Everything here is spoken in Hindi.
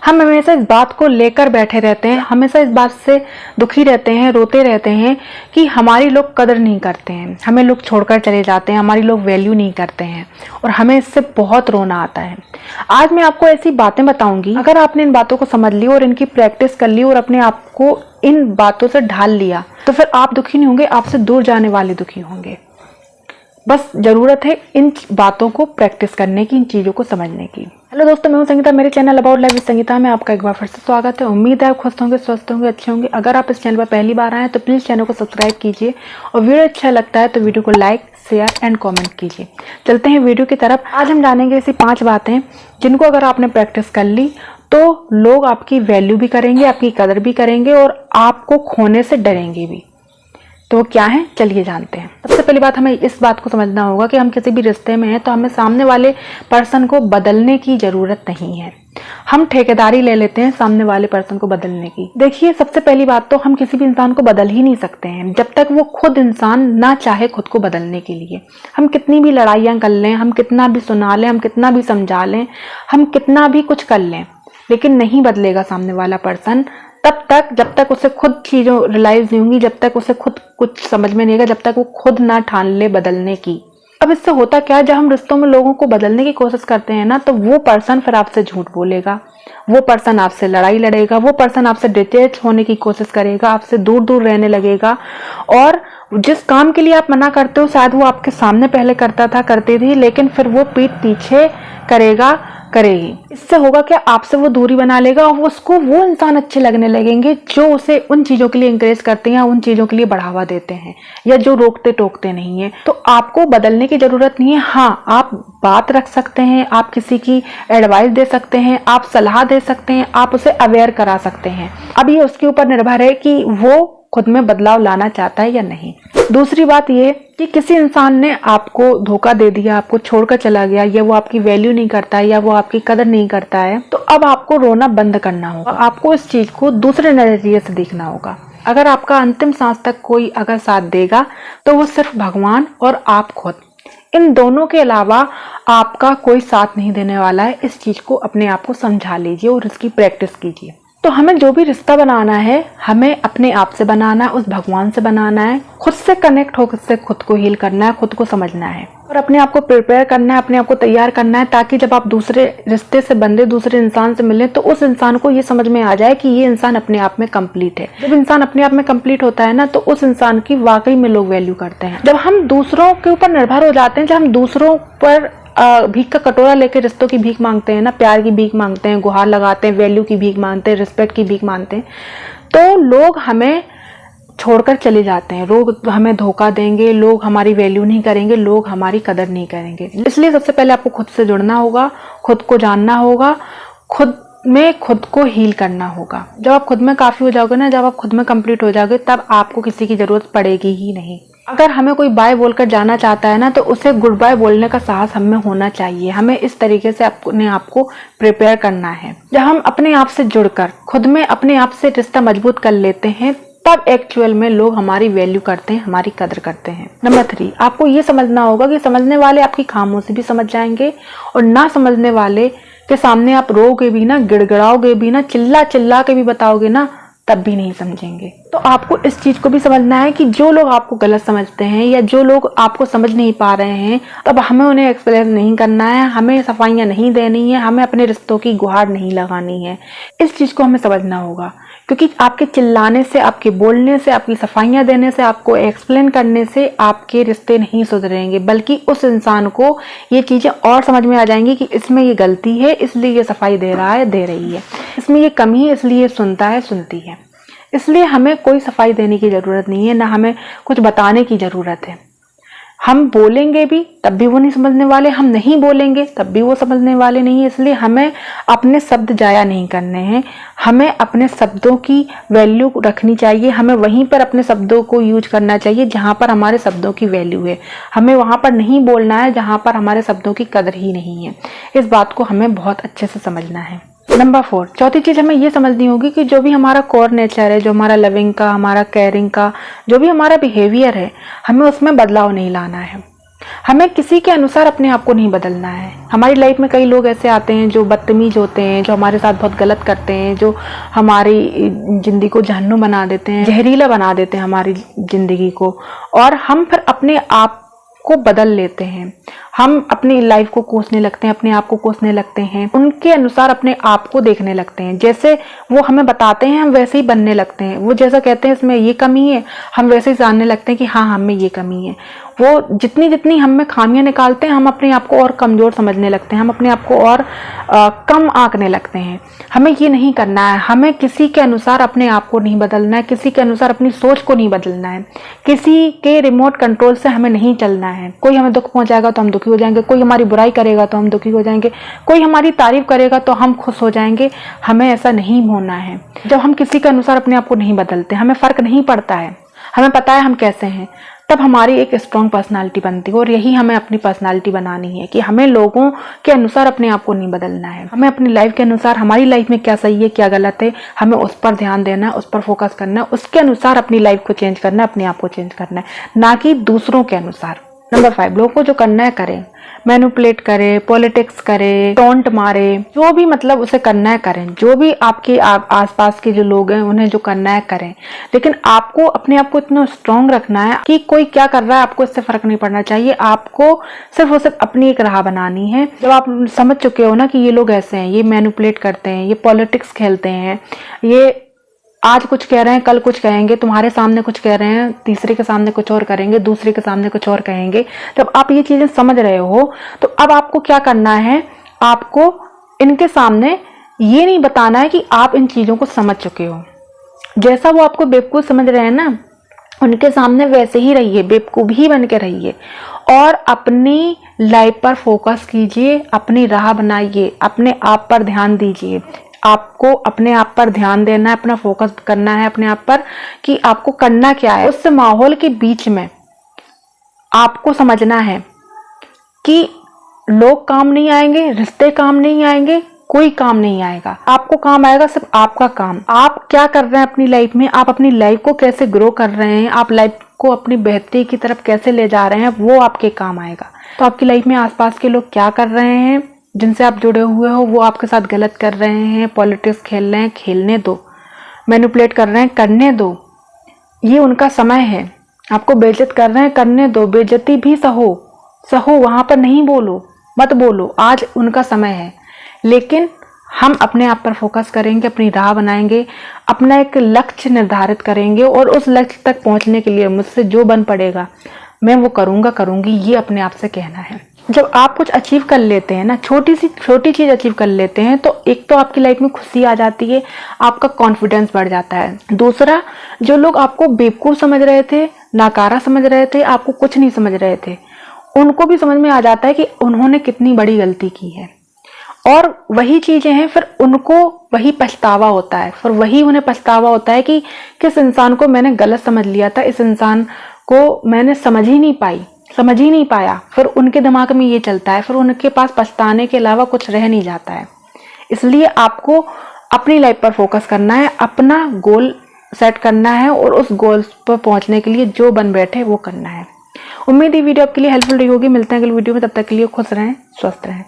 हम हमेशा इस बात को लेकर बैठे रहते हैं, हमेशा इस बात से दुखी रहते हैं, रोते रहते हैं कि हमारी लोग कदर नहीं करते हैं, हमें लोग छोड़कर चले जाते हैं, हमारी लोग वैल्यू नहीं करते हैं और हमें इससे बहुत रोना आता है। आज मैं आपको ऐसी बातें बताऊंगी, अगर आपने इन बातों को समझ ली और इनकी प्रैक्टिस कर ली और अपने आप को इन बातों से ढाल लिया तो फिर आप दुखी नहीं होंगे, आपसे दूर जाने वाले दुखी होंगे। बस जरूरत है इन बातों को प्रैक्टिस करने की, इन चीज़ों को समझने की। हेलो दोस्तों, मैं हूं संगीता, मेरे channel about life with Sangeeta में आपका एक बार फिर से स्वागत है। उम्मीद है आप खुश होंगे, स्वस्थ होंगे, अच्छे होंगे। अगर आप इस चैनल पर पहली बार आए हैं तो प्लीज़ चैनल को सब्सक्राइब कीजिए और वीडियो अच्छा लगता है तो वीडियो को लाइक, शेयर एंड कॉमेंट कीजिए। चलते हैं वीडियो की तरफ। आज हम जानेंगे ऐसी 5 बातें जिनको अगर आपने प्रैक्टिस कर ली तो लोग आपकी वैल्यू भी करेंगे, आपकी कदर भी करेंगे और आपको खोने से डरेंगे भी। तो वो क्या है, चलिए जानते हैं। सबसे पहली बात, हमें इस बात को समझना होगा कि हम किसी भी रिश्ते में हैं तो हमें सामने वाले पर्सन को बदलने की ज़रूरत नहीं है। हम ठेकेदारी ले लेते हैं सामने वाले पर्सन को बदलने की। देखिए, सबसे पहली बात तो हम किसी भी इंसान को बदल ही नहीं सकते हैं जब तक वो खुद इंसान ना चाहे खुद को बदलने के लिए। हम कितनी भी लड़ाइयाँ कर लें, हम कितना भी सुना लें, हम कितना भी समझा लें, हम कितना भी कुछ कर लें, लेकिन नहीं बदलेगा सामने वाला पर्सन तब तक जब तक उसे खुद चीज़ों रियलाइज नहीं होंगी, जब तक उसे खुद कुछ समझ में नहीं आएगा, जब तक वो खुद ना ठान ले बदलने की। अब इससे होता क्या है, जब हम रिश्तों में लोगों को बदलने की कोशिश करते हैं ना तो वो पर्सन फिर आपसे झूठ बोलेगा, वो पर्सन आपसे लड़ाई लड़ेगा, वो पर्सन आपसे डिटैच होने की कोशिश करेगा, आपसे दूर दूर रहने लगेगा और जिस काम के लिए आप मना करते हो शायद वो आपके सामने पहले करती थी, लेकिन फिर वो पीठ पीछे करेगी। इससे होगा क्या, आपसे वो दूरी बना लेगा और उसको वो इंसान अच्छे लगने लगेंगे जो उसे उन चीज़ों के लिए इंकरेज करते हैं, उन चीज़ों के लिए बढ़ावा देते हैं या जो रोकते टोकते नहीं है। तो आपको बदलने की ज़रूरत नहीं है। हाँ, आप बात रख सकते हैं, आप किसी की एडवाइस दे सकते हैं, आप सलाह दे सकते हैं, आप उसे अवेयर करा सकते हैं। अब ये उसके ऊपर निर्भर है कि वो खुद में बदलाव लाना चाहता है या नहीं। दूसरी बात ये कि किसी इंसान ने आपको धोखा दे दिया, आपको छोड़कर चला गया, या वो आपकी वैल्यू नहीं करता है या वो आपकी कदर नहीं करता है, तो अब आपको रोना बंद करना होगा। आपको इस चीज को दूसरे नजरिए से देखना होगा। अगर आपका अंतिम सांस तक कोई अगर साथ देगा तो वो सिर्फ भगवान और आप खुद, इन दोनों के अलावा आपका कोई साथ नहीं देने वाला है। इस चीज को अपने आप को समझा लीजिए और इसकी प्रैक्टिस कीजिए। तो हमें जो भी रिश्ता बनाना है, हमें अपने आप से बनाना है, उस भगवान से बनाना है, खुद से कनेक्ट होकर से खुद को हील करना है, खुद को समझना है और अपने आप को प्रिपेयर करना है, अपने आप को तैयार करना है, ताकि जब आप दूसरे रिश्ते से बंधे दूसरे इंसान से मिलें तो उस इंसान को ये समझ में आ जाए कि ये इंसान अपने आप में कंप्लीट है। जब इंसान अपने आप में कंप्लीट होता है ना तो उस इंसान की वाकई में लोग वैल्यू करते हैं। जब हम दूसरों के ऊपर निर्भर हो जाते हैं, जब हम दूसरों पर भीख का कटोरा लेके रिश्तों की भीख मांगते हैं ना, प्यार की भीख मांगते हैं, गुहार लगाते हैं, वैल्यू की भीख मांगते हैं, रिस्पेक्ट की भीख मांगते हैं, तो लोग हमें छोड़कर चले जाते हैं, लोग हमें धोखा देंगे, लोग हमारी वैल्यू नहीं करेंगे, लोग हमारी कदर नहीं करेंगे। इसलिए सबसे पहले आपको खुद से जुड़ना होगा, खुद को जानना होगा, खुद में खुद को हील करना होगा। जब आप खुद में काफ़ी हो जाओगे ना, जब आप खुद में कंप्लीट हो जाओगे, तब आपको किसी की ज़रूरत पड़ेगी ही नहीं। अगर हमें कोई बाय बोलकर जाना चाहता है ना तो उसे गुड बाय बोलने का साहस हमें होना चाहिए। हमें इस तरीके से अपने आप को प्रिपेयर करना है। जब हम अपने आप से जुड़कर खुद में अपने आप से रिश्ता मजबूत कर लेते हैं तब एक्चुअल में लोग हमारी वैल्यू करते हैं, हमारी कदर करते हैं। नंबर 3, आपको ये समझना होगा कि समझने वाले आपकी खामोशी भी समझ जाएंगे और ना समझने वाले के सामने आप रोगे भी ना, गिड़गिड़ाओगे भी ना, चिल्ला चिल्ला के भी बताओगे ना, तब भी नहीं समझेंगे। तो आपको इस चीज को भी समझना है कि जो लोग आपको गलत समझते हैं या जो लोग आपको समझ नहीं पा रहे हैं, तब हमें उन्हें एक्सप्लेन नहीं करना है, हमें सफाइयां नहीं देनी है, हमें अपने रिश्तों की गुहार नहीं लगानी है। इस चीज को हमें समझना होगा, क्योंकि आपके चिल्लाने से, आपके बोलने से, आपकी सफाइयां देने से, आपको एक्सप्लेन करने से आपके रिश्ते नहीं सुधरेंगे, बल्कि उस इंसान को ये चीजें और समझ में आ जाएंगी कि इसमें ये गलती है इसलिए ये सफाई दे रहा है, दे रही है, इसमें ये कमी है इसलिए सुनता है, सुनती है। इसलिए हमें कोई सफाई देने की ज़रूरत नहीं है, ना हमें कुछ बताने की ज़रूरत है। हम बोलेंगे भी तब भी वो नहीं समझने वाले, हम नहीं बोलेंगे तब भी वो समझने वाले नहीं है। इसलिए हमें अपने शब्द जाया नहीं करने हैं, हमें अपने शब्दों की वैल्यू रखनी चाहिए, हमें वहीं पर अपने शब्दों को यूज करना चाहिए जहाँ पर हमारे शब्दों की वैल्यू है। हमें वहाँ पर नहीं बोलना है जहाँ पर हमारे शब्दों की कदर ही नहीं है। इस बात को हमें बहुत अच्छे से समझना है। नंबर 4, चौथी चीज़ हमें ये समझनी होगी कि जो भी हमारा कोर नेचर है, जो हमारा लविंग का, हमारा केयरिंग का, जो भी हमारा बिहेवियर है, हमें उसमें बदलाव नहीं लाना है। हमें किसी के अनुसार अपने आप को नहीं बदलना है। हमारी लाइफ में कई लोग ऐसे आते हैं जो बदतमीज होते हैं, जो हमारे साथ बहुत गलत करते हैं, जो हमारी जिंदगी को जहन्नुम बना देते हैं, जहरीला बना देते हैं हमारी जिंदगी को, और हम फिर अपने आप को बदल लेते हैं। हम अपनी लाइफ को कोसने लगते हैं, अपने आप को कोसने लगते हैं, उनके अनुसार अपने आप को देखने लगते हैं। जैसे वो हमें बताते हैं हम वैसे ही बनने लगते हैं। वो जैसा कहते हैं इसमें ये कमी है, हम वैसे ही जानने लगते हैं कि हाँ हम में ये कमी है। वो जितनी जितनी हम में खामियां निकालते हैं, हम अपने आप को और कमजोर समझने लगते हैं, हम अपने आप को और कम आंकने लगते हैं। हमें ये नहीं करना है। हमें किसी के अनुसार अपने आप को नहीं बदलना है, किसी के अनुसार अपनी सोच को नहीं बदलना है, किसी के रिमोट कंट्रोल से हमें नहीं चलना है। कोई हमें दुख पहुंचाएगा तो हम दुखी हो जाएंगे, कोई हमारी बुराई करेगा तो हम दुखी हो जाएंगे, कोई हमारी तारीफ करेगा तो हम खुश हो जाएंगे। हमें ऐसा नहीं होना है। जब हम किसी के अनुसार अपने आप को नहीं बदलते, हमें फर्क नहीं पड़ता है, हमें पता है हम कैसे हैं, तब हमारी एक स्ट्रॉन्ग पर्सनालिटी बनती है। और यही हमें अपनी पर्सनालिटी बनानी है कि हमें लोगों के अनुसार अपने आप को नहीं बदलना है। हमें अपनी लाइफ के अनुसार, हमारी लाइफ में क्या सही है क्या गलत है, हमें उस पर ध्यान देना है, उस पर फोकस करना है, उसके अनुसार अपनी लाइफ को चेंज करना है, अपने आप को चेंज करना है, ना कि दूसरों के अनुसार। नंबर 5, लोगों को जो करना है करें, मैनिपुलेट करे, पॉलिटिक्स करे, टॉन्ट मारे, जो भी मतलब उसे करना है करें। जो भी आपके आसपास के जो लोग हैं उन्हें जो करना है करें, लेकिन आपको अपने आप को इतना स्ट्रांग रखना है कि कोई क्या कर रहा है आपको इससे फर्क नहीं पड़ना चाहिए। आपको सिर्फ और सिर्फ अपनी एक राह बनानी है। जब आप समझ चुके हो ना कि ये लोग ऐसे हैं, ये मैनिपुलेट करते हैं, ये पॉलिटिक्स खेलते हैं, ये आज कुछ कह रहे हैं कल कुछ कहेंगे, तुम्हारे सामने कुछ कह रहे हैं तीसरे के सामने कुछ और करेंगे, दूसरे के सामने कुछ और कहेंगे। जब आप ये चीजें समझ रहे हो तो अब आपको क्या करना है, आपको इनके सामने ये नहीं बताना है कि आप इन चीजों को समझ चुके हो। जैसा वो आपको बेवकूफ समझ रहे हैं ना, उनके सामने वैसे ही रहिए, बेवकूफ ही बन के रहिए और अपनी लाइफ पर फोकस कीजिए, अपनी राह बनाइए, अपने आप पर ध्यान दीजिए। आपको अपने आप पर ध्यान देना है, अपना फोकस करना है अपने आप पर कि आपको करना क्या है। उस माहौल के बीच में आपको समझना है कि लोग काम नहीं आएंगे, रिश्ते काम नहीं आएंगे, कोई काम नहीं आएगा। आपको काम आएगा सिर्फ आपका काम। आप क्या कर रहे हैं अपनी लाइफ में, आप अपनी लाइफ को कैसे ग्रो कर रहे हैं, आप लाइफ को अपनी बेहतरी की तरफ कैसे ले जा रहे हैं, वो आपके काम आएगा। तो आपकी लाइफ में आसपास के लोग क्या कर रहे हैं, जिनसे आप जुड़े हुए हो, वो आपके साथ गलत कर रहे हैं, पॉलिटिक्स खेल रहे हैं, खेलने दो। मैनिपुलेट कर रहे हैं, करने दो, ये उनका समय है। आपको बेइज्जत कर रहे हैं, करने दो, बेइज्जती भी सहो, वहां पर नहीं बोलो, मत बोलो, आज उनका समय है। लेकिन हम अपने आप पर फोकस करेंगे, अपनी राह बनाएंगे, अपना एक लक्ष्य निर्धारित करेंगे और उस लक्ष्य तक पहुंचने के लिए मुझसे जो बन पड़ेगा मैं वो करूंगी, ये अपने आप से कहना है। जब आप कुछ अचीव कर लेते हैं ना, छोटी चीज अचीव कर लेते हैं, तो एक तो आपकी लाइफ में खुशी आ जाती है, आपका कॉन्फिडेंस बढ़ जाता है। दूसरा, जो लोग आपको बेवकूफ समझ रहे थे, नाकारा समझ रहे थे, आपको कुछ नहीं समझ रहे थे, उनको भी समझ में आ जाता है कि उन्होंने कितनी बड़ी गलती की है। और वही चीजें हैं, फिर उनको वही पछतावा होता है, फिर वही उन्हें पछतावा होता है कि किस इंसान को मैंने गलत समझ लिया था, इस इंसान को मैंने समझ ही नहीं पाया। फिर उनके दिमाग में ये चलता है, फिर उनके पास पछताने के अलावा कुछ रह नहीं जाता है। इसलिए आपको अपनी लाइफ पर फोकस करना है, अपना गोल सेट करना है और उस गोल पर पहुंचने के लिए जो बन बैठे वो करना है। उम्मीद है वीडियो आपके लिए हेल्पफुल रही होगी। मिलते हैं अगले वीडियो में, तब तक के लिए खुश रहें, स्वस्थ रहें।